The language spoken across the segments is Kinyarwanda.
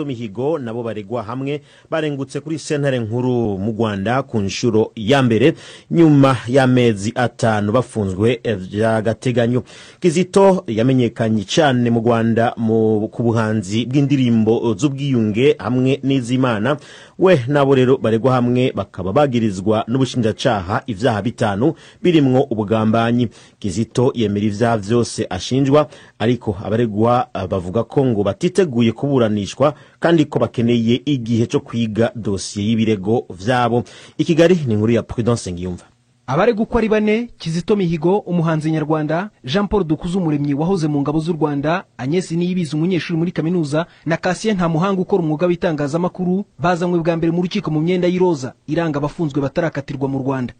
Mihigo nabo baregwa hamwe barengutse kuri sentare nkuru mu Rwanda ku nshuro ya mbere nyuma y'amezi 5 bafunzwe by'agateganyo. Kizito yamenyekanye cyane mu Rwanda mu kubuhanzi bw'indirimbo z'ubwiyunge hamwe n'izimana. We nabo rero baregwa hamwe bakaba bagirizwa n'ubushinjacaha ivyaha 5 birimwo ubugambanyi. Kizito yemera ivyaha vyose ashinjwa, ariko abaregwa bavuga ko ngo batiteguye kuburanishwa kandi ko bakeneye igihe cyo kwiga dosiye y'ibirego vyabo. Ikigali ni nkuru ya Prudence Ngiyumva. Abaregwa uko ari 4: Kizito Mihigo umuhanzi nyarwanda, Jean Paul Dukuzumuremyi wahoze mu ngabo z'u Rwanda, Agnes Niyibizi umunyeshuri muri kaminuza, na Cassien Ntamuhanga ukora umwuga w'itangazamakuru, bazanywe bwa mbere mu rukiko mu myenda y'iroza iranga abafunzwe batarakatirwa mu Rwanda.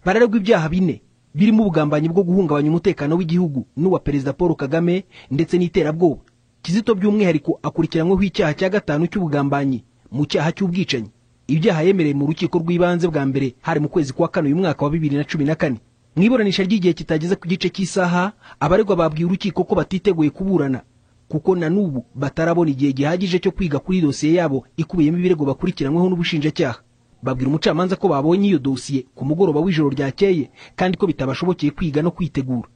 Bararegwa ibyaha 4 birimo ubugambanyi bwo guhungabanya umutekano w'igihugu n'uwa Perezida Paul Kagame ndetse n'iterabwoba. Kizito by'umwihariko akurikiranyweho icyaha cya 5 cy'ubugambanyi mu cyaha cy'ubwicanyi. Ibyaha yemereye mu rukiko rw'ibanze bwa mbere hari mu kwezi kwa 4 uyu mwaka wa 2014. Mwiburanisha ry'igihe kitageze ku gice cy'isaha, abaregwa babwiye urukiko ko batiteguye kuburana kuko na nubu batarabona igihe gihagije cyo kwiga kuri dosiye yabo ikubiyemo ibirego bakurikiranyweho n'ubushinjacyaha. Babwira umucamanza ko babonye iyo dosiye ku mugoroba w'ijoro ryakeye kandi ko bitabashobokeye kwiga no kwitegura.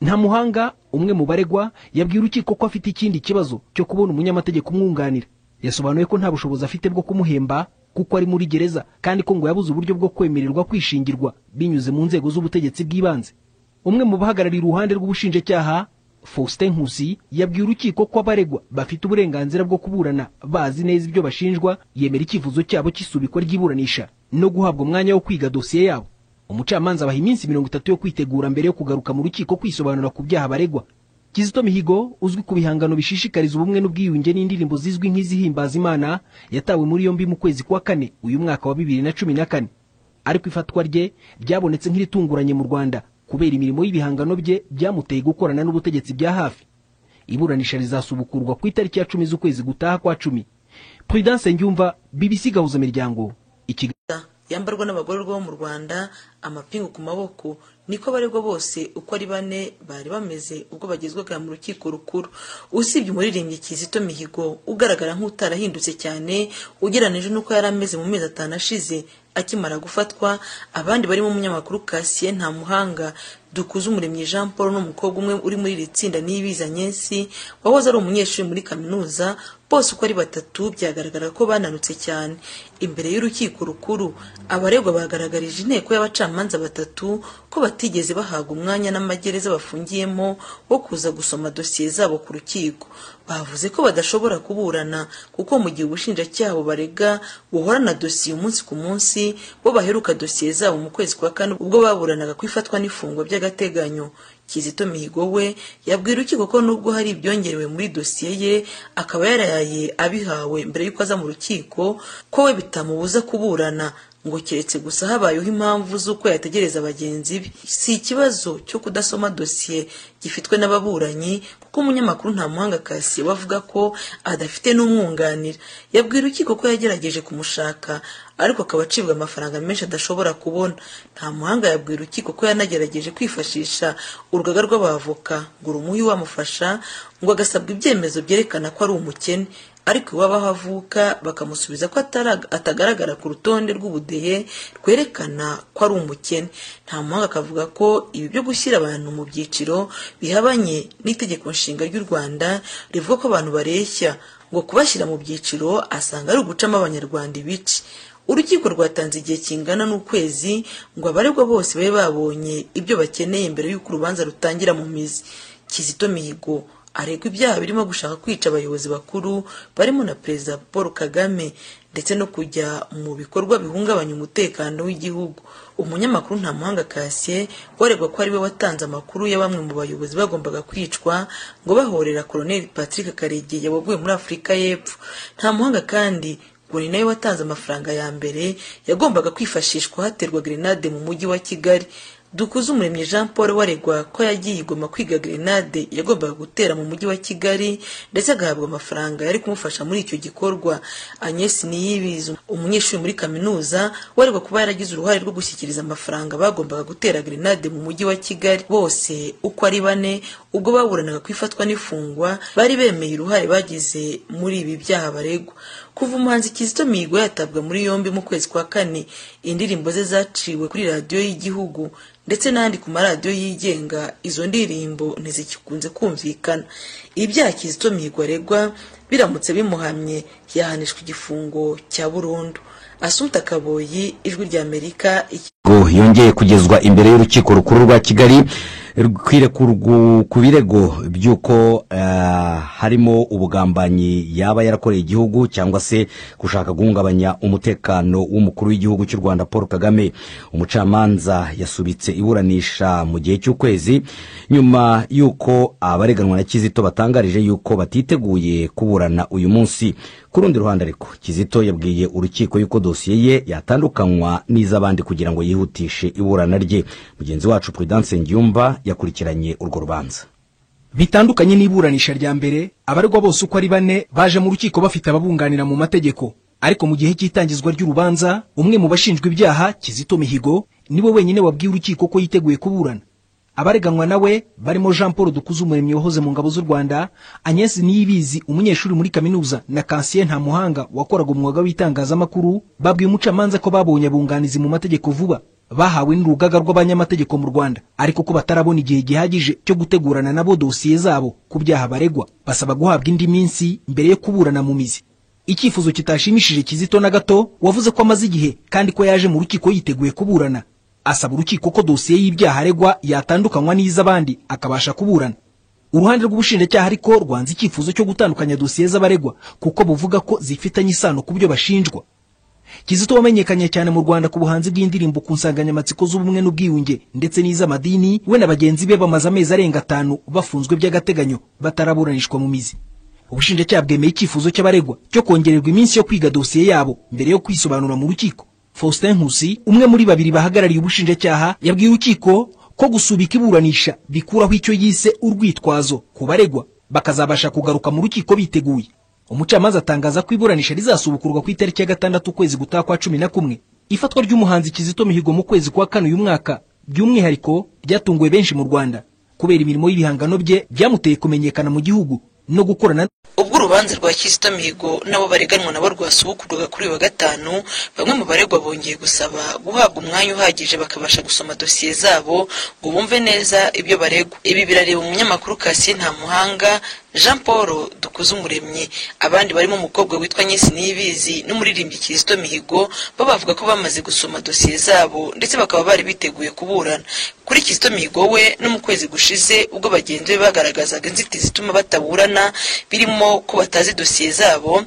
Ntamuhanga umwe mu baregwa yabwiye urukiko ko afite ikindi kibazo cyo kubona umunyamategeko umwunganira. Yasobanuye ko nta bushobozi afite bwo kumuhemba kuko ari muri gereza kandi ko ngo yabuze uburyo bwo kwemererwa kwishingirwa binyuze mu nzego z'ubutegetsi bw'ibanze. Umwe mu bahagarariye uruhande rw'ubushinjacyaha, Faustin Nkusi, yabwiye urukiko ko abaregwa bafite uburenganzira bwo kuburana bazi neza ibyo bashinjwa, yemera icyifuzo cyabo cy'isubikwa ry'iburanisha no guhabwa umwanya wo kwiga dosiye yabo. Umucamanza abaha iminsi 30 yo kwitegura mbere yo kugaruka mu rukiko kwisobanura ku byaha baregwa. Kizito Mihigo uzwi ku bihangano bishishikariza ubumwe n'ubwiyunge n'indirimbo zizwi nk'izihimbaza Imana yatawe muri yombi mu kwezi kwa 4 uyu mwaka wa 2014. Ariko ifatwa rye byabonetse nk'iritunguranye mu Rwanda kubera imirimo y'ibihangano bye byamuteye gukorana n'ubutegetsi bya hafi. Iburanisha rizasubukurwa ku itariki ya 10 z'ukwezi gutaha kwa 10. Prudence Ngiyumva, BBC Gahuza Miryango. Yambarwa n'abagororwa bo mu Rwanda amapingu ku maboko niko baregwa bose uko ari 4 bari bameze ubwo bagezwaga mu rukiko rukuru. Usibye umuririmbyi Kizito Mihigo ugaragara nk'utarahindutse cyane ugeranije nuko yari ameze mu mezi 5 ashize akimara gufatwa, abandi barimo umunyamakuru Cassien Ntamuhanga, Dukuzumuremyi Jean Paul n'umukobwa umwe uri muri ritsinda Niyibizi Agnes wahoze ari umunyeshuri muri kaminuza, bose uko ari 3 byagaragara ko bananutse cyane. Imbere y'urukiko rukuru abaregwa bagaragarije inteko y'abacamanza 3 ko batigeze bahaga umwanya n'amagereza bafungiyemo wo kuza gusoma dosiye zabo ku rukiko. Bavuze ko badashobora kuburana kuko mu gihe ubushinjacyaha barega buhorana dosiye umunsi ku munsi, bo baheruka dosiye zabo mu kwezi kwa 4 ubwo baburanaga kwifatwa n'ifungwa by'agateganyo. Kizito Mihigo we yabwira urukiko ko nubwo hari ibyongerewe muri dosiye ye akaba yaraye abihawe mbere y'uko aza mu rukiko, ko we bitamubuza kuburana ngo keretse gusa habayeho impamvu z'uko yategereza abagenzi be. Si ikibazo cyo kudasoma dosiye gifitwe n'ababuranyi kuko umunyamakuru Ntamuhanga Cassien bavuga ko adafite n'umwunganira. Yabwira urukiko ko yagerageje kumushaka ariko akaba acibwa amafaranga menshi adashobora kubona. Ntamuhanga yabwira urukiko ko yanagerageje kwifashisha urugaga rw'abavoka ngo rumuhe wamufasha ngo agasabwa ibyemezo byerekana ko ari umukene, ariko iwaba havuka bakamusubiza ko atagaragara ku rutonde rw'ubudehe rwerekana ko ari umukene. Ntamuhanga akavuga ko ibi byo gushyira abantu mu byiciro bihabanye n'itegeko nshinga ry'u Rwanda rivuga ko abantu bareshya, ngo kubashyira mu byiciro asanga ari ugucamo abanyarwanda ibice. Urukiko rwatanze igihe kingana n'ukwezi ngo abaregwa bose babe babonye ibyo bakeneye mbere y'uko urubanza rutangira mu mizi. Kizito Mihigo aregwa ibyaha birimo gushaka kwica abayobozi bakuru barimo na Perezida Paul Kagame ndetse no kujya mu bikorwa bihungabanya umutekano w'igihugu. Umunyamakuru Ntamuhanga Cassien waregwa ko ari we watanze amakuru ya bamwe mu bayobozi bagombaga kwicwa ngo bahorera Colonel Patrick Karegeya waguye muri Afurika y'Epfo. Ntamuhanga kandi ngo ni nawe watanze amafaranga ya mbere yagombaga kwifashishwa haterwa grenade mu mujyi wa Kigali. Dukuzumuremyi Jean Paul waregwa ko yagiye igoma kwiga grenade yagombaga gutera mu mujyi wa Kigali ndetse agahabwa amafaranga yari kumufasha muri icyo gikorwa. Agnes Niyibizi umunyeshuri muri kaminuza waregwa kuba yaragize uruhare rwo gushyikiriza amafaranga bagombaga gutera grenade mu mujyi wa Kigali. Bose uko ari bane ubwo baburanaga kwifatwa n'ifungwa bari bemeye uruhare bagize muri ibi byaha baregwa. Kuva umuhanzi Kizito Mihigo yatabwa muri yombi mu kwezi kwa kane, indirimbo ze zaciwe kuri radiyo y'igihugu ndetse n'andi ku maradiyo yigenga, izo ndirimbo ntizikikunze kumvikana. Ibyaha Kizito Mihigo aregwa biramutse bimuhamye yahanishwa igifungo cya burundu. Assumpta Kaboyi, Ijwi rya Amerika. Yongeye kugezwa imbere y'urukiko rukuru rwa Kigali ku birego by'uko harimo ubugambanyi yaba yarakoreye igihugu cyangwa se gushaka guhungabanya umutekano w'umukuru w'igihugu cy'u Rwanda Paul Kagame. Umucamanza yasubitse iburanisha mu gihe cy'ukwezi nyuma y'uko abareganwa na Kizito batangarije y'uko batiteguye kuburana uyu munsi. Ku rundi ruhande ariko Kizito yabwiye urukiko y'uko dosiye ye yatandukanywa n'iz'abandi kugira ngo yihutishe iburana rye. Mugenzi wacu Prudence Ngiyumva yakurikiranye urwo rubanza. Bitandukanye n'iburanisha rya mbere, abaregwa bose uko ari bane baje mu rukiko bafite ababunganira mu mategeko. Ariko mu gihe cy'itangizwa ry'urubanza, umwe mu bashinjwa ibyaha Kizito Mihigo niwe wenyine wabwiye urukiko ko yiteguye kuburana. Abareganwa nawe barimo Jean Paul Dukuzumuremyi wahoze mu ngabo z'u Rwanda, Agnes Niyibizi umunyeshuri muri kaminuza na Cassien Ntamuhanga wakoraga umwuga w'itangazamakuru, babwiye umucamanza ko babonye abunganizi mu mategeko vuba bahawe n'urugaga rw'abanyamategeko mu Rwanda, ariko ko batarabona igihe gihagije cyo gutegurana nabo dosiye zabo ku byaha baregwa. Basaba guhabwa indi minsi mbere yo kuburana mu mizi. Icyifuzo kitashimishije Kizito na gato, wavuze ko amaze igihe kandi ko yaje mu rukiko yiteguye kuburana. Asaba urukiko ko dosiye y'ibyaha aregwa yatandukanywa n'iz'abandi akabasha kuburana. Uruhande rw'ubushinjacyaha ariko rwanze icyifuzo cyo gutandukanya dosiye z'abaregwa kuko buvuga ko zifitanye isano ku byo bashinjwa. Kizito wamenyekanye cyane mu Rwanda ku buhanzi bw'indirimbo ku nsanganyamatsiko z'ubumwe n'ubwiyunge ndetse n'iz'amadini, we na bagenzi be bamaze amezi arenga 5 bafunzwe by'agateganyo bataraburanishwa mu mizi. Ubushinjacyaha bwemeye icyifuzo cy'abaregwa cyo kongererwa iminsi yo kwiga dosiye yabo mbere yo kwisobanura mu rukiko. Faustin Nkusi, umwe muri babiri bahagarariye ubushinjacyaha, yabwiye urukiko ko gusubika iburanisha bikuraho icyo yise urwitwazo ku baregwa bakazabasha kugaruka mu rukiko biteguye. Umucamanza atangaza ko iburanisha rizasubukurwa ku itariki ya 6 ukwezi gutaha kwa 11. Ifatwa ry'umuhanzi Kizito Mihigo mu kwezi kwa 4 uyu mwaka by'umwihariko ryatunguye benshi mu Rwanda kubera imirimo y'ibihangano bye byamuteye kumenyekana mu gihugu no gukorana. Ubwo urubanza rwa Kizito Mihigo nabo bareganwa nabo rwasubukurwaga kuri wa 5, bamwe mu baregwa bongeye gusaba guhabwa umwanya uhagije bakabasha gusoma dosiye zabo ngo bumve neza ibyo baregwa. Ibi birareba umunyamakuru Cassien Ntamuhanga, Jean Paul Dukuzumuremyi, abandi barimo umukobwa witwa Agnes Niyibizi n'umuririmbyi Kizito Mihigo bavuga ko bamaze gusoma dosiye zabo ndetse bakaba bari biteguye kuburana. Kuri Kizito Mihigo we no mu kwezi gushize ubwo bagenzi be bagaragazaga inzitizi zituma bataburana birimo ko batazi dosiye zabo,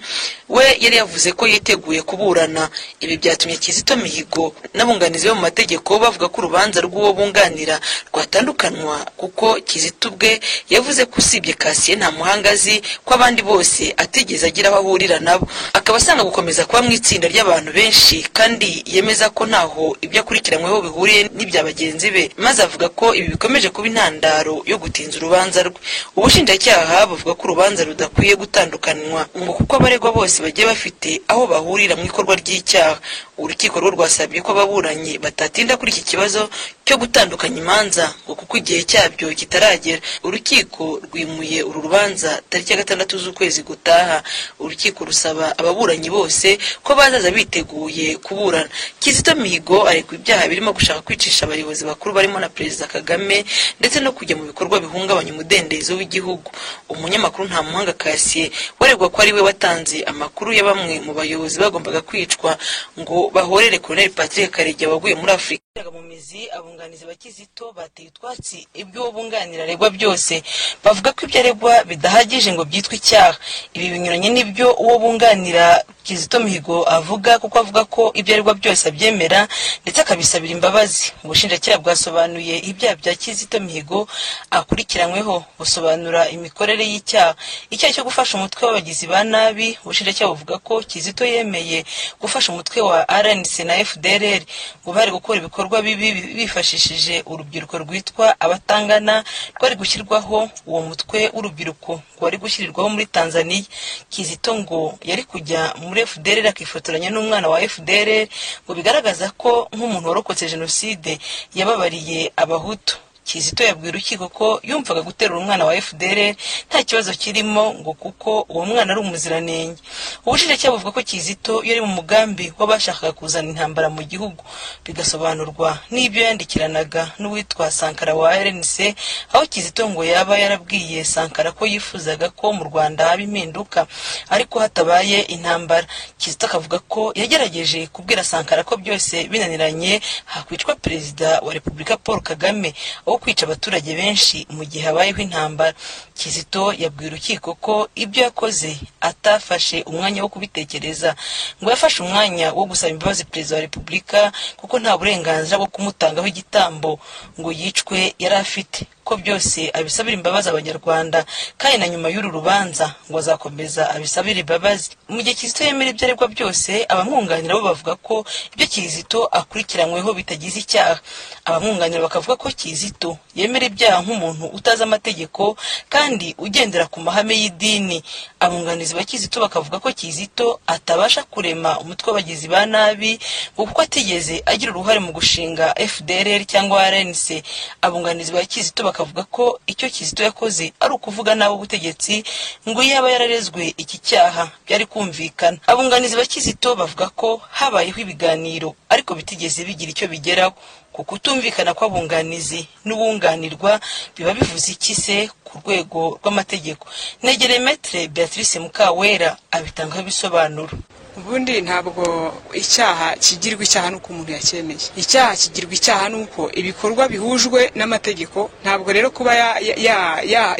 we yari yavuze ko yiteguye kuburana. Ibi byatumye Kizito Mihigo n'abunganizi bo mu mategeko bavuga ko urubanza rw'uwo bunganira rwatandukanwa kuko Kizito ubwe yavuze ko usibye Cassien Ntamuhangazi ko abandi bose atigeze agira aho ahurira nabo, akaba asanga gukomeza kuba mu itsinda ry'abantu benshi kandi yemeza ko ntaho ibyo akurikiranyweho bihuriye n'ibya bagenzi be, maze avuga ko ibi bikomeje kuba intandaro yo gutinza urubanza rwe. Ubushinjacyaha bavuga ko urubanza rudakwiye gutandukanywa ngo kuko abaregwa bose bagiye bafite aho bahurira mu ikorwa ry'icyaha. Urukiko rwo rwasabye ko ababuranyi batatinda kuri iki kibazo cyo gutandukanya imanza ngo kuko igihe cyabyo kitaragera. Urukiko rwimuye uru rubanza tariki ya 6 z'ukwezi gutaha. Urukiko rusaba ababuranyi bose ko bazaza biteguye kuburana. Kizito Mihigo aregwa ibyaha birimo gushaka kwicisha abayobozi bakuru barimo na Perezida Kagame ndetse no kujya mu bikorwa bihungabanya umudendezo w'igihugu. Umunyamakuru Ntamuhanga Cassien waregwa ko ari we watanze amakuru ya bamwe mu bayobozi bagombaga kwicwa ngo bahorere Colonel Patrick Karegeya waguye muri Afrika. Mu mizi abunganizi ba Kizito bateye utwatsi ibyo bunganira aregwa byose, bavuga ko ibyo aregwa bidahagije ngo byitwe icyaha. Ibi binyuranye n'ibyo uwo bunganira Kizito Mihigo avuga, kuko avuga ko ibyo aregwa byose abyemera ndetse akabisabira imbabazi. Ubushinjacyaha bwasobanuye ibyaha bya Kizito Mihigo akurikiranyweho, busobanura imikorere y'icyaha cyo gufasha umutwe w'abagizi ba nabi. Ubushinjacyaha buvuga ko Kizito yemeye gufasha umutwe wa RNC na FDLR ngo bari gukora ibikorwa bibi bifashishije urubyiruko rwitwa abatangana rwari gushyirwaho. Uwo mutwe w'urubyiruko ngo wari gushyirirwaho muri Tanzania. Kizito ngo yari kujya muri FDLR akifotoranya n'umwana wa FDLR ngo bigaragaza ko nk'umuntu warokotse jenoside yababariye abahutu. Kizito yabwiye urukiko ko yumvaga guterura umwana wa FDLR nta kibazo kirimo ngo kuko uwo mwana ari umuziranenge. Ubushinjacyaha buvuga ko Kizito yari mu mugambi w'abashakaga kuzana intambara mu gihugu, bigasobanurwa n'ibyo yandikiranaga n'uwitwa Sankara wa RNC, aho Kizito ngo yaba yarabwiye Sankara ko yifuzaga ko mu Rwanda haba impinduka ariko hatabaye intambara. Kizito akavuga ko yagerageje kubwira Sankara ko byose binaniranye hakwicwa Perezida wa Repubulika Paul Kagame kwica abaturage benshi mu gihe habayeho intambara. Kizito yabwiye urukiko ko ibyo yakoze atafashe umwanya wo kubitekereza, ngo yafashe umwanya wo gusaba imbabazi Perezida wa Repubulika kuko nta burenganzira bwo kumutangaho igitambo ngo yicwe yari afite, ko byose abisabira imbabazi Abanyarwanda kandi na nyuma y'uru rubanza ngo azakomeza abisabira imbabazi. Mu gihe Kizito yemera ibyo aregwa byose, abamwunganira bo bavuga ko ibyo Kizito akurikiranyweho bitagize icyaha. Abamwunganira bakavuga ko Kizito yemera ibyaha nk'umuntu utazi amategeko kandi ugendera ku mahame y'idini. Abunganizi ba Kizito bakavuga ko Kizito atabasha kurema umutwe w'abagizi ba nabi kuko atigeze agira uruhare mu gushinga FDLR cyangwa RNC. Abunganizi ba Kizito bakavuga ko icyo Kizito yakoze ari ukuvuga nabi ubutegetsi, ngo yaba yararezwe iki cyaha byari kumvikana. Abunganizi ba Kizito bavuga ko habayeho ibiganiro ariko bitigeze bigira icyo bigeraho. Kutumvikana kw'abunganizi n'ubunganirwa biba bivuze iki se ku rwego rw'amategeko? Negere Maître Beatrice Mukawera abitangaho ibisobanuro. Ubundi ntabwo icyaha kigirwa icyaha nuko umuntu yacyemeye. Icyaha kigirwa icyaha nuko ibikorwa bihujwe n'amategeko. Ntabwo rero kuba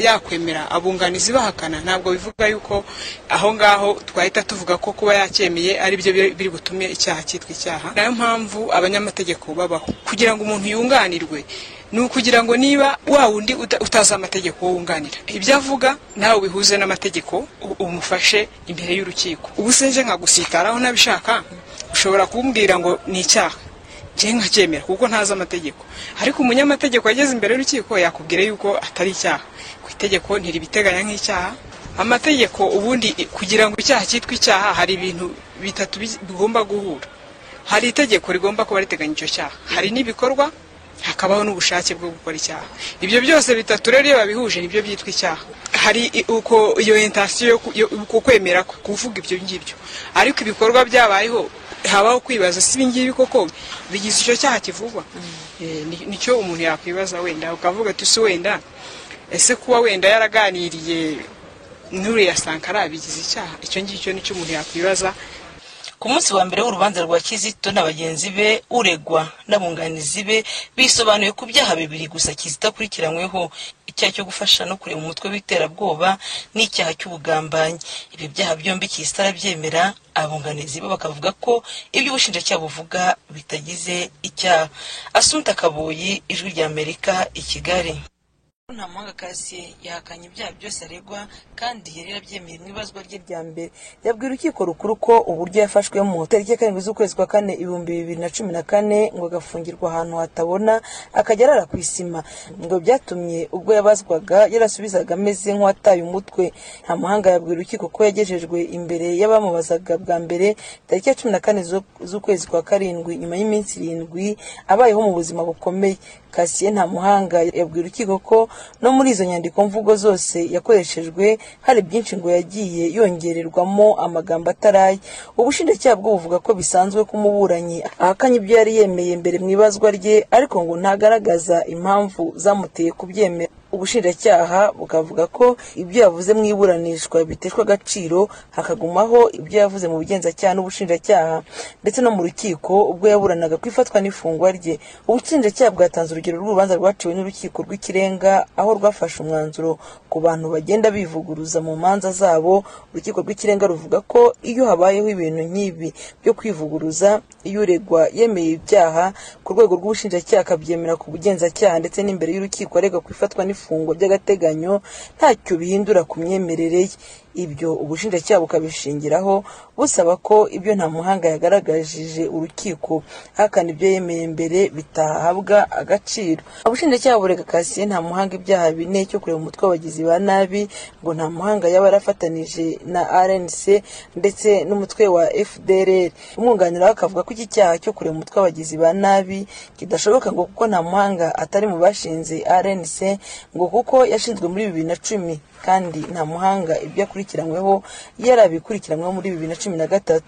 yakwemera abunganizi bahakana ntabwo bivuga yuko aho ngaho twahita tuvuga ko kuba yacyemeye ari byo biri gutumye icyaha cyitwa icyaha. Nayo mpamvu abanyamategeko babaho kugira ngo umuntu yunganirwe, ni ukugira ngo niba wa wundi utazi amategeko wunganira ibyo avuga nawe bihuze n'amategeko umufashe imbere y'urukiko. Ubusenje nkagusitaraho nabishaka ushobora kumbwira ngo ni icyaha, je nkacyemera kuko ntazi amategeko, ariko umunyamategeko ageze imbere y'urukiko yakubwira yuko atari icyaha. Ku itegeko ntiribiteganya nk'icyaha. Amategeko ubundi kugira ngo icyaha cyitwa icyaha hari ibintu bitatu bigomba guhura. Hari itegeko rigomba kuba riteganya icyo cyaha, hari n'ibikorwa, hakabaho n'ubushake bwo gukora icyaha. Ibyo byose bitatu rero iyo babihuje nibyo byitwa icyaha. Hari uko iyo intention yo kwemera kuvuga ibyo ngibyo, ariko ibikorwa byabayeho habaho kwibaza si bingibi koko bigize icyo cyaha kivugwa. Nicyo umuntu yakwibaza, wenda ukavuga ati se wenda ese kuba wenda yaraganiriye n'uriya Sankara bigize icyaha. Icyo ngicyo nicyo umuntu yakwibaza. Ku munsi wa mbere w'urubanza rwa Kizito n'abagenzi be, uregwa n'abunganizi be bisobanuye ku byaha bibiri gusa Kizito akurikiranyweho: icyaha cyo gufasha no kureba umutwe w'iterabwoba n'icyaha cy'ubugambanyi. Ibi byaha byombi Kizito arabyemera. Abunganizi bo bakavuga ko ibyo ubushinjacyaha buvuga bitagize icyaha. Assumpta Kaboyi, Ijwi ry'Amerika, i Kigali. Ntamuhanga Cassien yahakanye ibyaha byose aregwa kandi yari yarabyemeye mu ibazwa rye rya mbere. Yabwira urukiko rukuru ko uburyo yafashwe mu tariki ya 7 z'ukwezi kwa 4 2014 ngo agafungirwa ahantu hatabona akajya arara ku isima ngo byatumye ubwo yabazwaga yarasubizaga ameze nk'uwataye umutwe. Ntamuhanga yabwira urukiko ko yagejejwe imbere y'abamubazaga bwa mbere tariki ya 14 z'ukwezi kwa 7 nyuma y'iminsi 7 abayeho mu buzima bukomeye. Cassien Ntamuhanga yabwira urukiko ko no muri izo nyandiko mvugo zose yakoreshejwe hari byinshi ngo yagiye yongererwamo amagambo ataraye. Ubushinjacyaha bwo buvuga ko bisanzwe kumuburanyi ahakanye ibyo yari yemeye mbere mu ibazwa rye, ariko ngo ntagaragaza impamvu zamuteye kubyemera. ubushinjacyaha bukavuga ko ibyo yavuze mu iburanishwa biteshwa agaciro hakagumaho ibyo yavuze mu bugenzacyaha n'ubushinjacyaha ndetse no mu rukiko ubwo yaburanaga ku ifatwa n'ifungwa rye. Ubushinjacyaha bwatanze urugero rw'urubanza rwaciwe n'urukiko rw'ikirenga aho rwafashe umwanzuro ku bantu bagenda bivuguruza mu manza zabo. Urukiko rw'ikirenga ruvuga ko iyo habayeho ibintu nk'ibi byo kwivuguruza, iyo uregwa yemeye ibyaha ku rwego rw'ubushinjacyaha akabyemera ku bugenzacyaha ndetse n'imbere y'urukiko arega ku ifatwa n'ifungwa by'agateganyo, ntacyo bihindura ku myemerere ye. Ibyo ubushinjacyaha bukabishingiraho busaba ko ibyo Ntamuhanga yagaragajije urukiko hakana ibyo yemeye mbere bitahabwa agaciro. Ubushinjacyaha burega Cassien Ntamuhanga ibyaha 4 cyo kureba umutwe w'abagizi ba nabi ngo Ntamuhanga yaba yarafatanije na RNC ndetse n'umutwe wa FDLR. Umwunganira akavuga ko iki cyaha cyo kureba umutwe w'abagizi ba nabi kidashoboka ngo kuko Ntamuhanga atari mu bashinze RNC ngo kuko yashinzwe muri 2010 kandi Ntamuhanga ibyo akurikiranyweho yarabikurikiranyweho muri 2013.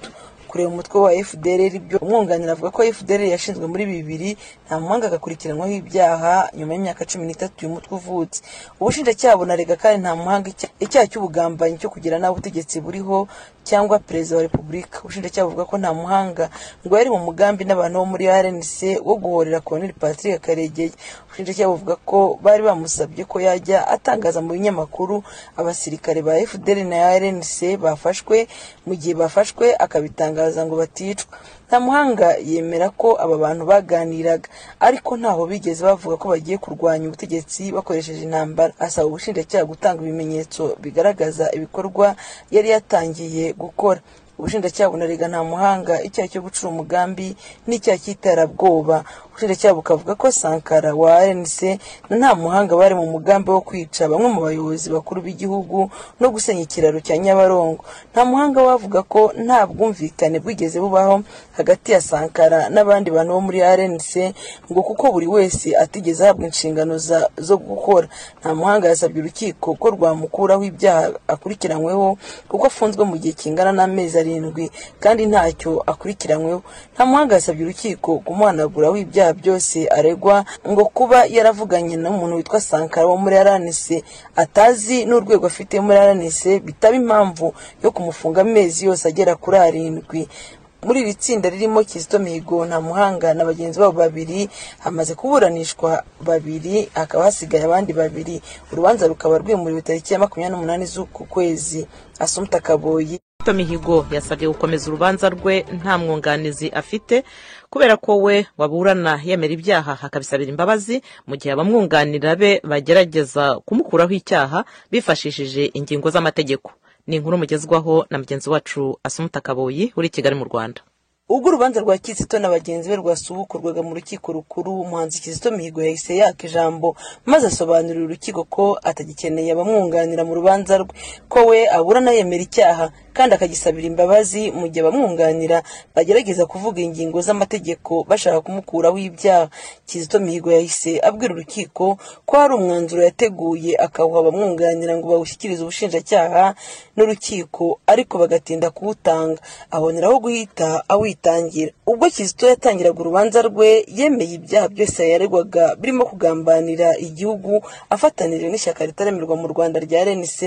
Kureba umutwe wa FDLR ibyo umwunganira avuga ko FDLR yashinzwe muri 2000 Ntamuhanga agakurikiranwaho ibyaha nyuma y'imyaka 13 uyu mutwe uvutse. Ubushinjacyaha bunarega kandi Ntamuhanga icyaha cy'ubugambanyi cyo kugira nabi ubutegetsi buriho cyangwa perezida wa repubulika. Ubushinjacyaha buvuga ko Ntamuhanga ngo yari mu mugambi n'abantu bo muri RNC wo guhorera Colonel Patrick Karegeya. Ubushinjacyaha buvuga ko bari bamusabye ko yajya atangaza mu binyamakuru abasirikare ba FDL na RNC bafashwe, mu gihe bafashwe akabitangaza ngo baticwa. Ntamuhanga yemera ko aba bantu baganiraga ariko ntaho bigeze bavuga ko bagiye kurwanya ubutegetsi bakoresheje intambara. Asaba ubushinjacyaha gutanga ibimenyetso bigaragaza ibikorwa yari yatangiye gukora. Ubushinjacyaha bunarega Ntamuhanga icyaha cyo gucura umugambi n'icyaha cy'iterabwoba. Ubushinjacyaha bukavuga ko Sankara wa RNC na Ntamuhanga bari mu mugambi wo kwica bamwe mu bayobozi bakuru b'igihugu no gusenya ikiraro cya Nyabarongo. Ntamuhanga wavuga ko nta bwumvikane bwigeze bubaho hagati ya Sankara n'abandi bantu bo muri RNC ngo kuko buri wese atigeze ahabwa inshingano zo gukora. Ntamuhanga yasabye urukiko ko rwamukuraho ibyaha akurikiranyweho kuko afunzwe mu gihe kingana n'amezi 7 kandi ntacyo akurikiranyweho. Ntamuhanga yasabye urukiko kumuhanaguraho ibyaha byose aregwa ngo kuba yaravuganye n'umuntu witwa Sankara wo muri RNC atazi n'urwego afite muri RNC bitaba impamvu yo kumufunga amezi yose agera kuri 7. Muri iri tsinda ririmo Kizito Mihigo, Ntamuhanga na bagenzi babo 2 hamaze kuburanishwa 2 akaba hasigaye abandi 2. Urubanza rukaba rwimuriwe tariki ya 28 z'uku kwezi. Assumpta Kaboyi. Kizito Mihigo yasabye gukomeza urubanza rwe nta mwunganizi afite kubera ko we waburana yemera ibyaha hakabisabira imbabazi mu gihe abamwunganira be bagerageza kumukuraho icyaha bifashishije ingingo z'amategeko. Ni inkuru mugezwaho na mugenzi wacu Assumpta Kaboyi uri Kigali mu Rwanda. Ubwo urubanza rwa Kizito n'abagenzi be rwasubukurwaga mu rukiko rukuru, umuhanzi Kizito Mihigo yahise yaka ijambo maze asobanurira urukiko ko atagikeneye abamwunganira mu rubanza rwe, ko we aburana yemera icyaha kandi akagisabira imbabazi mu gihe abamwunganira bagerageza kuvuga ingingo z'amategeko bashaka kumukuraho ibyaha. Kizito Mihigo yahise abwira urukiko ko hari umwanzuro yateguye akawuha abamwunganira ngo bawushyikirize ubushinjacyaha n'urukiko ariko bagatinda kuwutanga, aboneraho guhita awitangira. Ubwo Kizito yatangiraga urubanza rwe yemeye ibyaha byose yaregwaga birimo kugambanira igihugu afatanije n'ishyaka ritaremerwa mu Rwanda rya RNC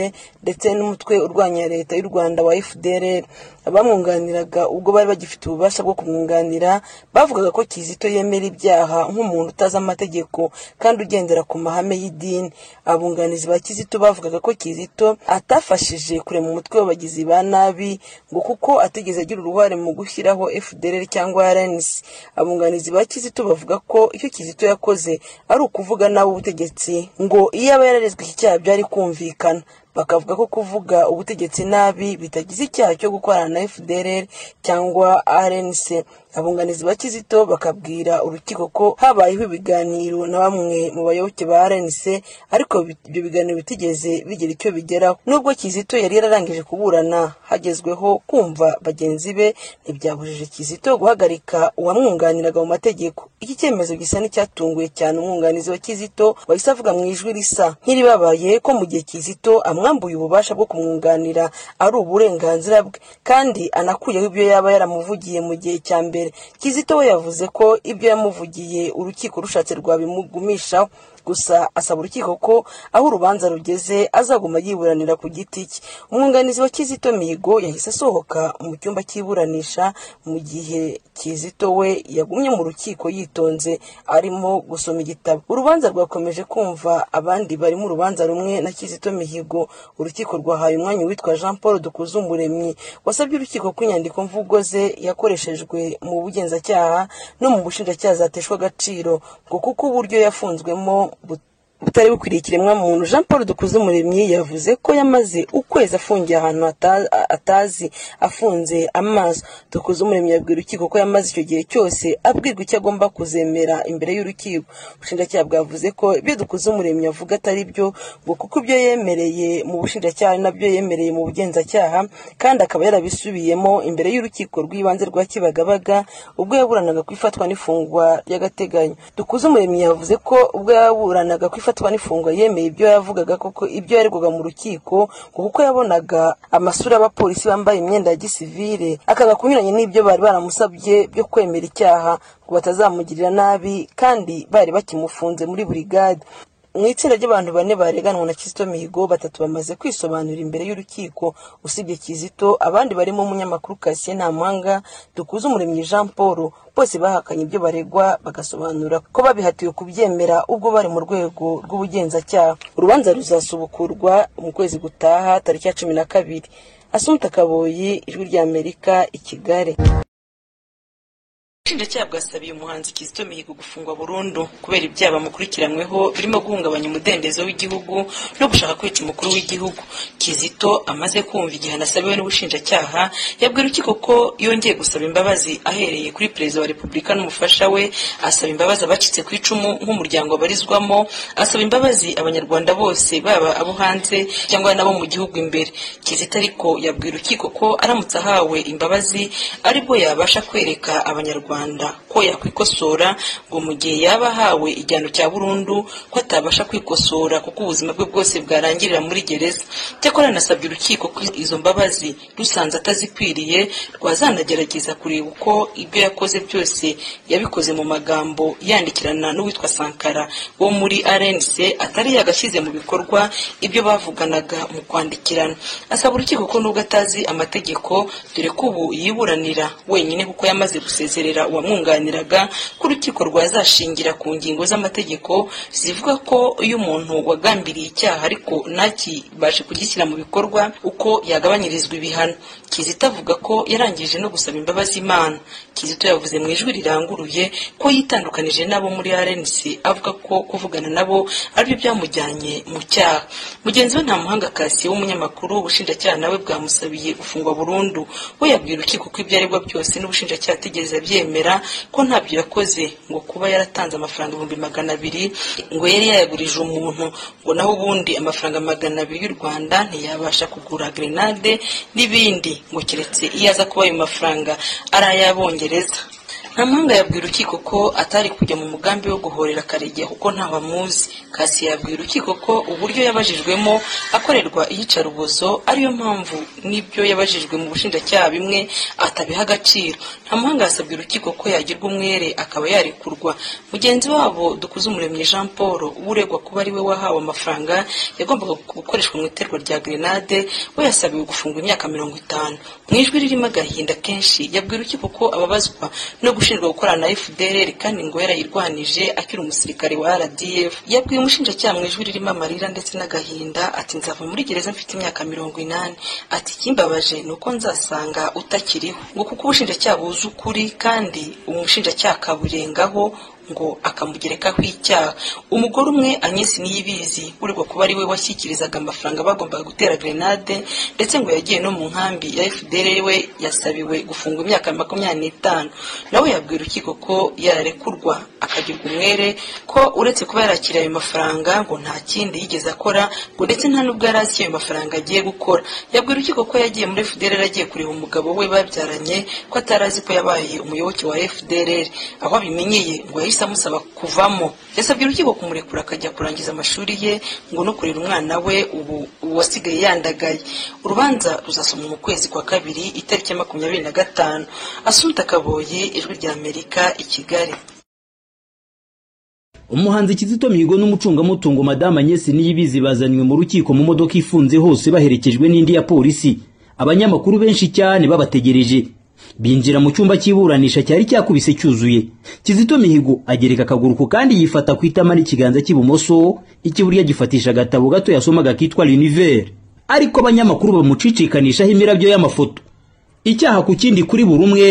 ndetse n'umutwe urwanya leta y'u Rwanda wa FDLR. Abamwunganiraga ubwo bari bagifite ububasha bwo kumwunganira bavugaga ko Kizito yemera ibyaha nk'umuntu utazi amategeko kandi ugendera ku mahame y'idini. Abunganizi ba Kizito bavugaga ko Kizito atafashije kurema umutwe w'abagizi ba nabi ngo kuko atigeze agira uruhare mu gushyiraho FDLR cyangwa RNC. Abunganizi ba Kizito bavuga ko icyo Kizito yakoze ari ukuvuga nawe ubutegetsi ngo iyo aba yararezwe iki cyaha byari kumvikana. Bakavuga ko kuvuga ubutegetsi nabi bitagize icyaha cyo gukorana na FDLR cyangwa RNC. Abunganizi ba Kizito bakabwira urukiko ko habayeho ibiganiro na bamwe mu bayoboke ba RNC ariko ibyo biganiro bitigeze bigira icyo bigeraho. Nubwo Kizito yari yararangije kuburana hagezweho kumva bagenzi be, ntibyabujije Kizito guhagarika uwamwunganiraga mu mategeko. Iki cyemezo gisa n'icyatunguye cyane umwunganizi wa Kizito wahise avuga mu ijwi risa nk'iribabaye ko mu gihe Kizito amwambuye ububasha bwo kumwunganira ari uburenganzira bwe kandi anakuyeho ibyo yaba yaramuvugiye mu gihe cya mbere. Kizito we yavuze ko ibyo yamuvugiye urukiko rushatse rwabimugumishaho. gusa asaba urukiko ko aho urubanza rugeze azaguma yiburanira ku giti cye. Umwunganizi wa Kizito Mihigo yahise asohoka mu cyumba cy'iburanisha mu gihe Kizito we yagumye mu rukiko yitonze arimo gusoma igitabo. Urubanza rwakomeje kumva abandi bari mu rubanza rumwe na Kizito Mihigo. Urukiko rwahaye umwanya witwa Jean Paul Dukuzumuremyi wasabye urukiko ko inyandiko mvugo ze yakoreshejwe mu bugenzacyaha no mu bushinjacyaha zateshwa agaciro ngo kuko uburyo yafunzwemo butari bukwiriye ikiremwamuntu. Jean Paul Dukuzumuremyi yavuze ko yamaze ukwezi afungiye ahantu atazi afunze amaso. Dukuzumuremyi yabwira urukiko ko yamaze icyo gihe cyose abwirwa icyo agomba kuzemera imbere y'urukiko. Ubushinjacyaha bwavuze ko ibyo Dukuzumuremyi avuga atari byo ngo kuko ibyo yemereye mu bushinjacyaha nabyo yemereye mu bugenzacyaha kandi akaba yarabisubiyemo imbere y'urukiko rw'ibanze rwa Kibagabaga ubwo yaburanaga kwifatwa n'ifungwa ry'agateganyo. Dukuzumuremyi yavuze ko ubwo yaburanaga kwifatwa n'ifungwa yemeye ibyo yavugaga koko ibyo yaregwaga mu rukiko kuko yabonaga amasura y'abapolisi bambaye imyenda ya gisivile akaga kunyuranye n'ibyo bari baramusabye byo kwemera icyaha ngo batazamugirira nabi kandi bari bakimufunze muri burigade. Mu itsinda ry'abantu bane bareganwa na Kizito Mihigo, batatu bamaze kwisobanura imbere y'urukiko. Usibye Kizito, abandi barimo umunyamakuru Cassien Ntamuhanga, Dukuzumuremyi Jean Paul, bose bahakanye ibyo baregwa bagasobanura ko babihatiwe kubyemera ubwo bari mu rwego rw'ubugenzacyaha. Urubanza ruzasubukurwa mu kwezi gutaha tariki ya 12. Assumpta Kaboyi, Ijwi ry'Amerika, i Kigali. Ubushinjacyaha bwasabiye umuhanzi Kizito Mihigo gufungwa burundu kubera ibyaha bamukurikiranyweho birimo guhungabanya umudendezo w'igihugu no gushaka kwica umukuru w'igihugu. Kizito amaze kumva igihano asabiwe n'ubushinjacyaha yabwira urukiko ko yongeye gusaba imbabazi ahereye kuri perezida wa Repubulika n'umufasha we, asaba imbabazi abacitse ku icumu nk'umuryango barizwamo, asaba imbabazi abanyarwanda bose baba abo hanze cyangwa nabo mu gihugu imbere. Kizito ariko yabwira urukiko ko aramutse ahawe imbabazi aribwo yabasha kwereka abanyarwanda ko yakwikosora ngo mu gihe yaba ahawe igihano cya burundu ko atabasha kwikosora kuko ubuzima bwe bwose bwarangirira muri gereza. Cyakora nasabye urukiko ko izo mbabazi rusanze atazikwiriye rwazanagerageza kureba uko ibyo yakoze byose yabikoze mu magambo yandikirana n'uwitwa Sankara wo muri RNC atari yagashyize mu bikorwa ibyo bavuganaga mu kwandikirana. Asaba urukiko ko nubwo atazi amategeko dore ko ubu yiburanira wenyine kuko yamaze gusezerera uwamwunganiraga ko urukiko rwazashingira ku ngingo z'amategeko zivuga ko iyo umuntu wagambiriye icyaha ariko ntakibashe kugishyira mu bikorwa uko yagabanyirizwa ibihano. Kizito avuga ko yarangije no gusaba imbabazi Imana. Kizito yavuze mu ijwi riranguruye ko yitandukanije nabo muri RNC avuga ko kuvugana nabo aribyo byamujyanye mu cyaha. Mugenzi we Ntamuhanga Cassien w'umunyamakuru ubushinjacyaha nawe bwamusabiye gufungwa burundu. We yabwira urukiko ko ibyo aregwa byose n'ubushinjacyaha atigeze abyemera ko ntabyo yakoze ngo kuba yaratanze amafaranga 200,000 ngo yari yayagurije umuntu ngo naho ubundi amafaranga 200 y'u Rwanda ntiyabasha kugura grenade n'ibindi ngo keretse iyo aza kuba ayo mafaranga ari ay'Abongereza. Ntamuhanga yabwira urukiko ko atari kujya mu mugambi wo guhorera Karegeya kuko ntawe amuzi. Cassien yabwira urukiko ko uburyo yabajijwemo akorerwa iyicarubozo ariyo mpamvu n'ibyo yabajijwe mu bushinjacyaha bimwe atabiha agaciro. Ntamuhanga yasabye urukiko ko yagirwa umwere akaba yarekurwa. Mugenzi wabo Dukuzumuremyi Jean Paul uregwa kuba ari we wahawe amafaranga yagombaga gukoreshwa mu iterwa rya grenade, we yasabiwe gufungwa imyaka 50. Mu ijwi ririmo agahinda kenshi yabwira urukiko ko ababazwa no gushinjwa gukorana na FDLR kandi ngo yarayirwanije akiri umusirikare wa RDF. Yabwiye umushinjacyaha mu ijwi ririmo amarira ndetse n'agahinda ati nzava muri gereza mfite imyaka 80. Ati kimbabaje nuko nzasanga utakiriho ngo kuko ubushinjacyaha buzi ukuri kandi umushinjacyaha kaburengaho ngo akamugerekaho icyaha. Umugore umwe Agnes Niyibizi uregwa kuba ari we washyikirizaga amafaranga bagombaga gutera grenade ndetse ngo yagiye no mu nkambi ya FDLR we yasabiwe gufungwa imyaka 25. Nawe yabwira urukiko ko yararekurwa akagirwa umwere ko uretse kuba yarakira ayo mafaranga ngo nta kindi yigeze akora ngo ndetse nta nubwo yarazi ayo mafaranga agiye gukora. Yabwira urukiko ko yagiye muri FDLR agiye kureba umugabo we babyaranye ko atarazi ko yabaye umuyoboke wa FDLR. Aho abimenyeye ngo amusaba kuvamo. Yasabye urukiko kumurekura akajya kurangiza amashuri ye ngo no kurera umwana we ubu wasigaye yandagaye. Urubanza ruzasomwa mu kwezi kwa 2 itariki 25. Assumpta Kaboyi, Ijwi ry'Amerika, i Kigali. umuhanzi Kizito Mihigo n'umucungamutungo Madame Agnes Niyibizi bazanywe mu rukiko mu modoka ifunze hose baherekejwe n'indi ya polisi. Abanyamakuru benshi cyane babategereje binjira mu cyumba cy'iburanisha cyari cyakubise cyuzuye. Kizito Mihigo agereka akaguru ko kandi yifata ku itama n'ikiganza cy'ibumoso, ikiburya gifatisha agatabo gato yasomaga kitwa L'Univers. Ariko abanyamakuru bamucicikanishaho imirabyo y'amafoto. Icyaha ku kindi kuri buri umwe,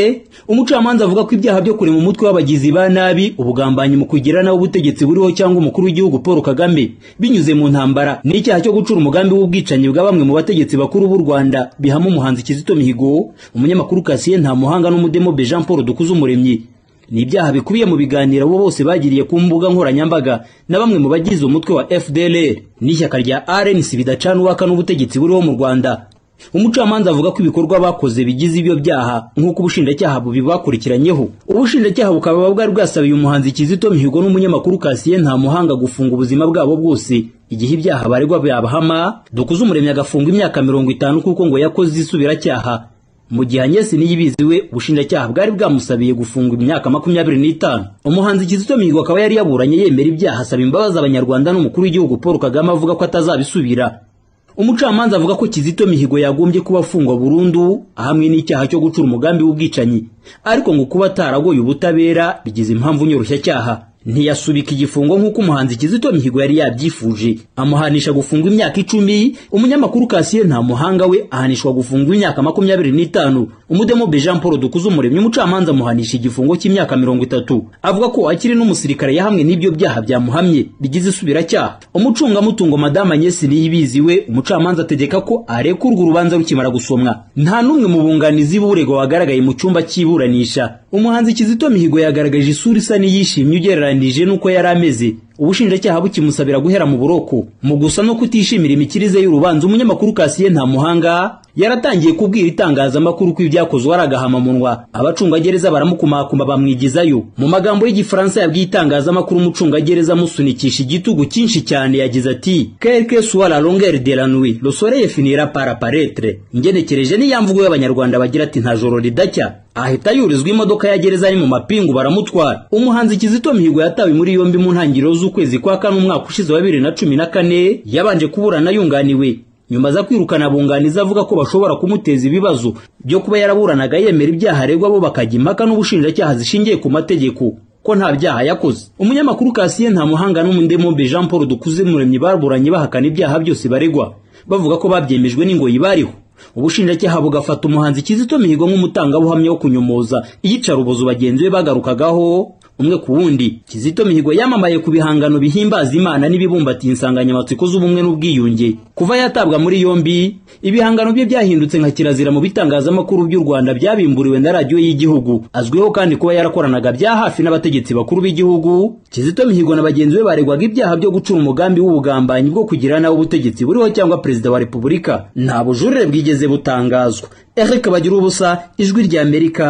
umucamanza avuga ko ibyaha byo kurema umutwe w'abagizi ba nabi, ubugambanyi mu kugira naho ubutegetsi buriho cyangwa umukuru w'igihugu Paul Kagame binyuze mu ntambara, n'icyaha cyo gucura umugambi w'ubwicanyi bwa bamwe mu bategetsi bakuru b'u Rwanda bihama umuhanzi Kizito Mihigo, umunyamakuru Cassien Ntamuhanga n'umudemobe Jean Paul Dukuzumuremyi. Ni ibyaha bikubiye mu biganiro abo bose bagiriye ku mbuga nkoranyambaga na bamwe mu bagize umutwe wa FDLR n'ishyaka rya RNC bidacana uwaka n'ubutegetsi buriho mu Rwanda. Umucamanza avuga ko ibikorwa bakoze bigize ibyo byaha nk'uko ubushinjacyaha bubibakurikiranyeho. Ubushinjacyaha bukaba bwari bwasabiye umuhanzi Kizito Mihigo n'umunyamakuru Cassien Ntamuhanga gufunga ubuzima bwabo bwose igihe ibyaha baregwa byabahama, Dukuzumuremyi agafunga imyaka 50 kuko ngo yakoze isubiracyaha. Mu gihe Agnes Niyibizi we ubushinjacyaha bwari bwamusabiye gufunga imyaka 25. Umuhanzi Kizito Mihigo akaba yari yaburanye yemera ibyaha, asaba imbabazi abanyarwanda n'umukuru w'igihugu Paul Kagame avuga ko atazabisubira. Umucamanza avuga ko Kizito Mihigo yagombye kuba afungwa burundu hamwe n'icyaha cyo gucura umugambi w'ubwicanyi, ariko ngo kuba ataragoye ubutabera bigize impamvu nyoroshya cyaha. Ntiyasubika igifungo nk'uko umuhanzi Kizito Mihigo yari yabyifuje, amuhanisha gufungwa imyaka 10. Umunyamakuru Cassien Ntamuhanga we ahanishwa gufungwa imyaka 25. Umudemobe Jean Paul Dukuzumuremyi umucamanza amuhanisha igifungo cy'imyaka 30. Avuga ko akiri n'umusirikare yahamwe n'ibyo byaha byamuhamye bigize isubiracyaha. Umucungamutungo Madame Agnes Niyibizi we umucamanza ategeka ko arekurwa urubanza rukimara gusomwa. Nta numwe mu bunganizi b'uregwa wagaragaye mu cyumba cy'iburanisha. Umuhanzi Kizito Mihigo yagaragaje isura isa n'iyishimye ugereranije nuko yari ameze. Ubushinjacyaha bukimusabira guhera mu buroko. Mu gusa no kutishimira imikirize y'urubanza, umunyamakuru Cassien Ntamuhanga yaratangiye kubwira itangazamakuru ko ibyakozwe aragahamamunwa. Abacungagereza baramukumakuma bamwigizayo. Mu magambo y'Igifaransa yabwiye itangazamakuru, umucungagereza musunikisha igitugu cyinshi cyane yagize ati quelle que soit la longueur de la nuit, le soleil finira par apparaître. Ingenekereje ni yamvugo y'abanyarwanda bagira ati nta joro ridacya. Ahita yurizwa imodoka ya gereza ari mu mapingu baramutwara. Umuhanzi Kizito Mihigo yatawe muri yombi mu ntangiriro z'ukwezi kwa kane umwaka ushize wa 2014, yabanje kuburana yunganiwe. Nyuma za kwirukana abunganizi avuga ko bashobora kumuteza ibibazo byo kuba yaraburanaga yemera ibyaha aregwa bo bakajya impaka n'ubushinjacyaha zishingiye ku mategeko ko nta byaha yakoze. Umunyamakuru Cassien Ntamuhanga n'umudemobe Jean Paul Dukuzumuremyi baburanye bahakana ibyaha byose baregwa, bavuga ko babyemejwe n'ingoyi bariho. Ubushinjacyaha bugafata umuhanzi Kizito Mihigo nk'umutangabuhamya wo kunyomoza iyicarubozo bagenzi be bagarukagaho umwe ku wundi. Kizito Mihigo yamamaye ku bihangano bihimbaza Imana n'ibibumbatiye insanganyamatsiko z'ubumwe n'ubwiyunge. Kuva yatabwa muri yombi, ibihangano bye byahindutse nka kirazira mu bitangazamakuru by'u Rwanda byabimburiwe na radio y'igihugu. Azwiho kandi kuba yarakoranaga bya hafi n'abategetsi bakuru b'igihugu. Kizito Mihigo na bagenzi be baregwaga ibyaha byo gucura umugambi w'ubugambanyi bwo kugira naho ubutegetsi buriho cyangwa perezida wa Repubulika. Nta bujurire bwigeze butangazwa. Eric Bagirubusa, Ijwi ry'Amerika.